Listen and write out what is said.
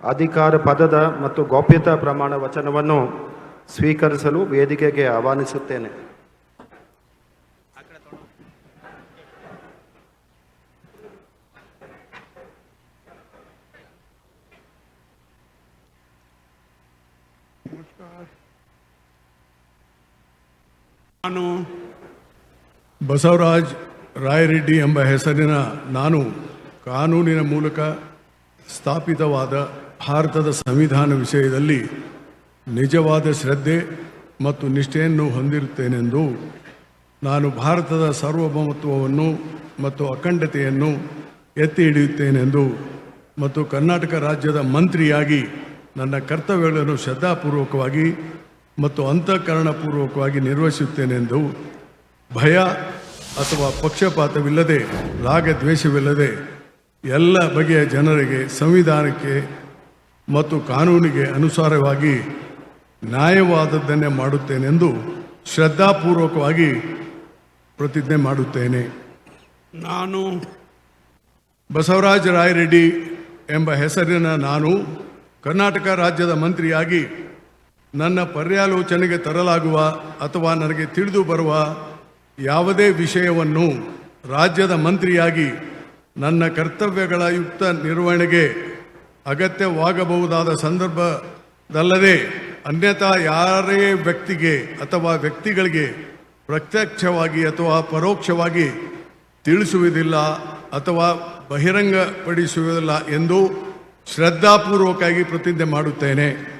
ಅಧಿಕಾರ ಪದದ ಮತ್ತು ಗೌಪ್ಯತಾ ಪ್ರಮಾಣ ವಚನವನ್ನು ಸ್ವೀಕರಿಸಲು ವೇದಿಕೆಗೆ ಆಹ್ವಾನಿಸುತ್ತೇನೆ. ನಾನು ಬಸವರಾಜ್ ರಾಯರೆಡ್ಡಿ ಎಂಬ ಹೆಸರಿನ ನಾನು ಕಾನೂನಿನ ಮೂಲಕ ಸ್ಥಾಪಿತವಾದ ಭಾರತದ ಸಂವಿಧಾನ ವಿಷಯದಲ್ಲಿ ನಿಜವಾದ ಶ್ರದ್ಧೆ ಮತ್ತು ನಿಷ್ಠೆಯನ್ನು ಹೊಂದಿರುತ್ತೇನೆಂದು ನಾನು ಭಾರತದ ಸಾರ್ವಭೌಮತ್ವವನ್ನು ಮತ್ತು ಅಖಂಡತೆಯನ್ನು ಎತ್ತಿ ಹಿಡಿಯುತ್ತೇನೆಂದು ಮತ್ತು ಕರ್ನಾಟಕ ರಾಜ್ಯದ ಮಂತ್ರಿಯಾಗಿ ನನ್ನ ಕರ್ತವ್ಯಗಳನ್ನು ಶ್ರದ್ಧಾಪೂರ್ವಕವಾಗಿ ಮತ್ತು ಅಂತಃಕರಣಪೂರ್ವಕವಾಗಿ ನಿರ್ವಹಿಸುತ್ತೇನೆಂದು ಭಯ ಅಥವಾ ಪಕ್ಷಪಾತವಿಲ್ಲದೆ ರಾಗದ್ವೇಷವಿಲ್ಲದೆ ಎಲ್ಲ ಬಗೆಯ ಜನರಿಗೆ ಸಂವಿಧಾನಕ್ಕೆ ಮತ್ತು ಕಾನೂನಿಗೆ ಅನುಸಾರವಾಗಿ ನ್ಯಾಯವಾದದ್ದನ್ನೇ ಮಾಡುತ್ತೇನೆಂದು ಶ್ರದ್ಧಾಪೂರ್ವಕವಾಗಿ ಪ್ರತಿಜ್ಞೆ ಮಾಡುತ್ತೇನೆ. ನಾನು ಬಸವರಾಜ ರಾಯರೆಡ್ಡಿ ಎಂಬ ಹೆಸರಿನ ನಾನು ಕರ್ನಾಟಕ ರಾಜ್ಯದ ಮಂತ್ರಿಯಾಗಿ ನನ್ನ ಪರ್ಯಾಲೋಚನೆಗೆ ತರಲಾಗುವ ಅಥವಾ ನನಗೆ ತಿಳಿದು ಬರುವ ಯಾವುದೇ ವಿಷಯವನ್ನು ರಾಜ್ಯದ ಮಂತ್ರಿಯಾಗಿ ನನ್ನ ಕರ್ತವ್ಯಗಳ ಯುಕ್ತ ನಿರ್ವಹಣೆಗೆ ಅಗತ್ಯವಾಗಬಹುದಾದ ಸಂದರ್ಭದಲ್ಲದೆ ಅನ್ಯಥಾ ಯಾರೇ ವ್ಯಕ್ತಿಗೆ ಅಥವಾ ವ್ಯಕ್ತಿಗಳಿಗೆ ಪ್ರತ್ಯಕ್ಷವಾಗಿ ಅಥವಾ ಪರೋಕ್ಷವಾಗಿ ತಿಳಿಸುವುದಿಲ್ಲ ಅಥವಾ ಬಹಿರಂಗಪಡಿಸುವುದಿಲ್ಲ ಎಂದು ಶ್ರದ್ಧಾಪೂರ್ವಕವಾಗಿ ಪ್ರತಿಜ್ಞೆ ಮಾಡುತ್ತೇನೆ.